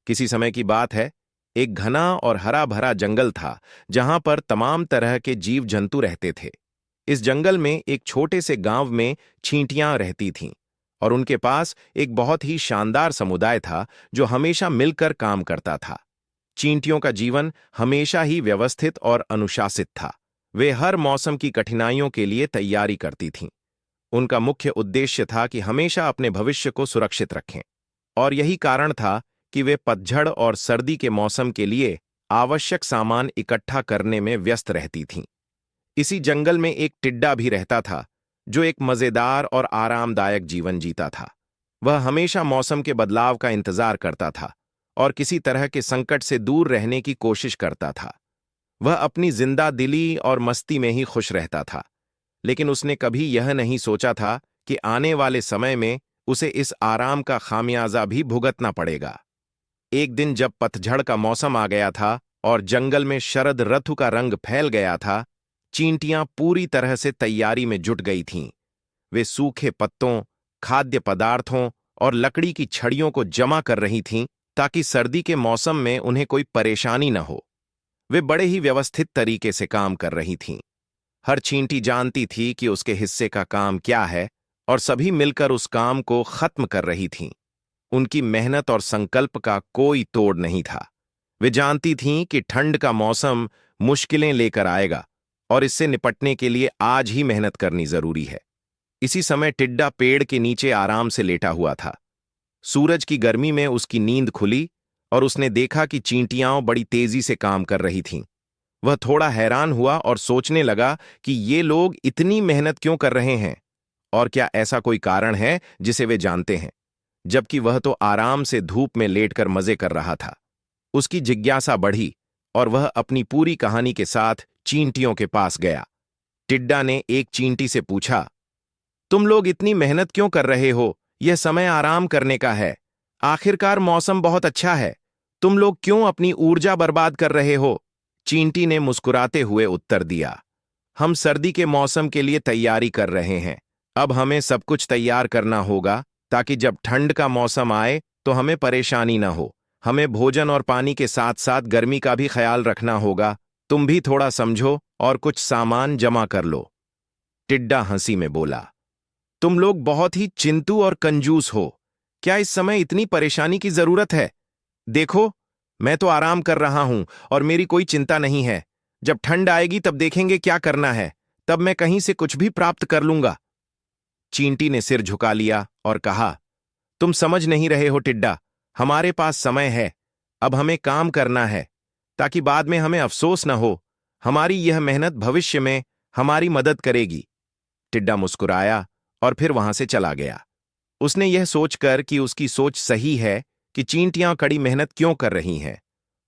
किसी समय की बात है, एक घना और हरा भरा जंगल था जहां पर तमाम तरह के जीव जंतु रहते थे। इस जंगल में एक छोटे से गांव में चींटियां रहती थीं और उनके पास एक बहुत ही शानदार समुदाय था जो हमेशा मिलकर काम करता था। चींटियों का जीवन हमेशा ही व्यवस्थित और अनुशासित था। वे हर मौसम की कठिनाइयों के लिए तैयारी करती थीं। उनका मुख्य उद्देश्य था कि हमेशा अपने भविष्य को सुरक्षित रखें, और यही कारण था कि वे पतझड़ और सर्दी के मौसम के लिए आवश्यक सामान इकट्ठा करने में व्यस्त रहती थीं। इसी जंगल में एक टिड्डा भी रहता था जो एक मजेदार और आरामदायक जीवन जीता था। वह हमेशा मौसम के बदलाव का इंतजार करता था और किसी तरह के संकट से दूर रहने की कोशिश करता था। वह अपनी जिंदा दिली और मस्ती में ही खुश रहता था, लेकिन उसने कभी यह नहीं सोचा था कि आने वाले समय में उसे इस आराम का खामियाजा भी भुगतना पड़ेगा। एक दिन जब पतझड़ का मौसम आ गया था और जंगल में शरद ऋतु का रंग फैल गया था, चींटियां पूरी तरह से तैयारी में जुट गई थीं। वे सूखे पत्तों, खाद्य पदार्थों और लकड़ी की छड़ियों को जमा कर रही थीं ताकि सर्दी के मौसम में उन्हें कोई परेशानी न हो। वे बड़े ही व्यवस्थित तरीके से काम कर रही थीं। हर चींटी जानती थी कि उसके हिस्से का काम क्या है और सभी मिलकर उस काम को खत्म कर रही थीं। उनकी मेहनत और संकल्प का कोई तोड़ नहीं था। वे जानती थीं कि ठंड का मौसम मुश्किलें लेकर आएगा और इससे निपटने के लिए आज ही मेहनत करनी जरूरी है। इसी समय टिड्डा पेड़ के नीचे आराम से लेटा हुआ था। सूरज की गर्मी में उसकी नींद खुली और उसने देखा कि चींटियां बड़ी तेजी से काम कर रही थीं। वह थोड़ा हैरान हुआ और सोचने लगा कि ये लोग इतनी मेहनत क्यों कर रहे हैं, और क्या ऐसा कोई कारण है जिसे वे जानते हैं, जबकि वह तो आराम से धूप में लेटकर मजे कर रहा था। उसकी जिज्ञासा बढ़ी और वह अपनी पूरी कहानी के साथ चींटियों के पास गया। टिड्डा ने एक चींटी से पूछा, तुम लोग इतनी मेहनत क्यों कर रहे हो? यह समय आराम करने का है। आखिरकार मौसम बहुत अच्छा है। तुम लोग क्यों अपनी ऊर्जा बर्बाद कर रहे हो? चींटी ने मुस्कुराते हुए उत्तर दिया, हम सर्दी के मौसम के लिए तैयारी कर रहे हैं। अब हमें सब कुछ तैयार करना होगा ताकि जब ठंड का मौसम आए तो हमें परेशानी ना हो। हमें भोजन और पानी के साथ साथ गर्मी का भी ख्याल रखना होगा। तुम भी थोड़ा समझो और कुछ सामान जमा कर लो। टिड्डा हंसी में बोला, तुम लोग बहुत ही चिंतु और कंजूस हो। क्या इस समय इतनी परेशानी की जरूरत है? देखो, मैं तो आराम कर रहा हूं और मेरी कोई चिंता नहीं है। जब ठंड आएगी तब देखेंगे क्या करना है। तब मैं कहीं से कुछ भी प्राप्त कर लूंगा। चींटी ने सिर झुका लिया और कहा, तुम समझ नहीं रहे हो टिड्डा। हमारे पास समय है। अब हमें काम करना है ताकि बाद में हमें अफसोस न हो। हमारी यह मेहनत भविष्य में हमारी मदद करेगी। टिड्डा मुस्कुराया और फिर वहां से चला गया। उसने यह सोचकर कि उसकी सोच सही है कि चींटियां कड़ी मेहनत क्यों कर रही हैं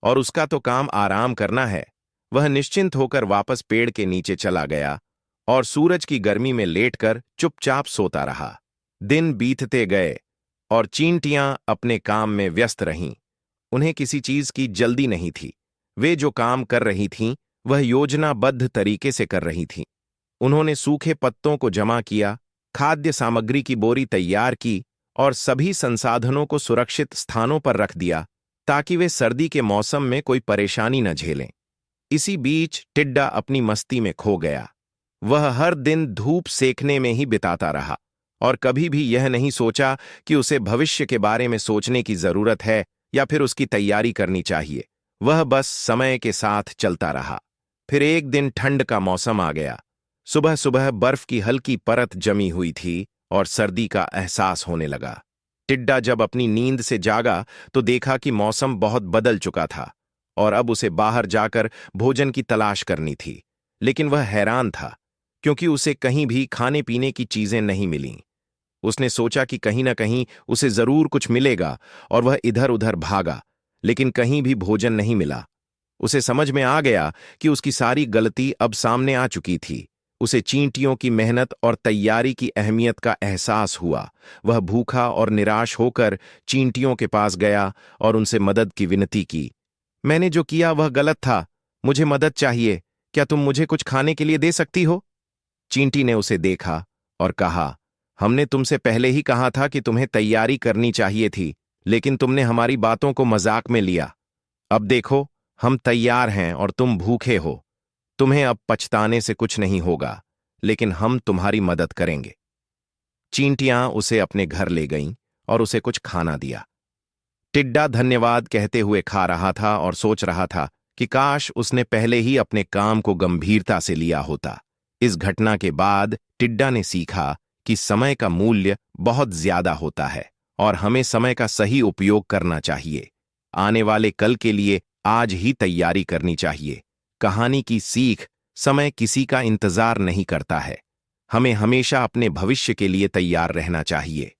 और उसका तो काम आराम करना है, वह निश्चिंत होकर वापस पेड़ के नीचे चला गया और सूरज की गर्मी में लेटकर चुपचाप सोता रहा। दिन बीतते गए और चींटियां अपने काम में व्यस्त रहीं। उन्हें किसी चीज की जल्दी नहीं थी। वे जो काम कर रही थीं वह योजनाबद्ध तरीके से कर रही थीं। उन्होंने सूखे पत्तों को जमा किया, खाद्य सामग्री की बोरी तैयार की और सभी संसाधनों को सुरक्षित स्थानों पर रख दिया ताकि वे सर्दी के मौसम में कोई परेशानी न झेलें। इसी बीच टिड्डा अपनी मस्ती में खो गया। वह हर दिन धूप सेकने में ही बिताता रहा और कभी भी यह नहीं सोचा कि उसे भविष्य के बारे में सोचने की जरूरत है या फिर उसकी तैयारी करनी चाहिए। वह बस समय के साथ चलता रहा। फिर एक दिन ठंड का मौसम आ गया। सुबह सुबह बर्फ की हल्की परत जमी हुई थी और सर्दी का एहसास होने लगा। टिड्डा जब अपनी नींद से जागा तो देखा कि मौसम बहुत बदल चुका था और अब उसे बाहर जाकर भोजन की तलाश करनी थी। लेकिन वह हैरान था क्योंकि उसे कहीं भी खाने पीने की चीजें नहीं मिलीं। उसने सोचा कि कहीं ना कहीं उसे जरूर कुछ मिलेगा और वह इधर उधर भागा, लेकिन कहीं भी भोजन नहीं मिला। उसे समझ में आ गया कि उसकी सारी गलती अब सामने आ चुकी थी। उसे चींटियों की मेहनत और तैयारी की अहमियत का एहसास हुआ। वह भूखा और निराश होकर चींटियों के पास गया और उनसे मदद की विनती की। मैंने जो किया वह गलत था। मुझे मदद चाहिए। क्या तुम मुझे कुछ खाने के लिए दे सकती हो? चींटी ने उसे देखा और कहा, हमने तुमसे पहले ही कहा था कि तुम्हें तैयारी करनी चाहिए थी। लेकिन तुमने हमारी बातों को मजाक में लिया। अब देखो, हम तैयार हैं और तुम भूखे हो। तुम्हें अब पछताने से कुछ नहीं होगा, लेकिन हम तुम्हारी मदद करेंगे। चींटियां उसे अपने घर ले गईं और उसे कुछ खाना दिया। टिड्डा धन्यवाद कहते हुए खा रहा था और सोच रहा था कि काश उसने पहले ही अपने काम को गंभीरता से लिया होता। इस घटना के बाद टिड्डा ने सीखा कि समय का मूल्य बहुत ज्यादा होता है और हमें समय का सही उपयोग करना चाहिए। आने वाले कल के लिए आज ही तैयारी करनी चाहिए। कहानी की सीख: समय किसी का इंतजार नहीं करता है। हमें हमेशा अपने भविष्य के लिए तैयार रहना चाहिए।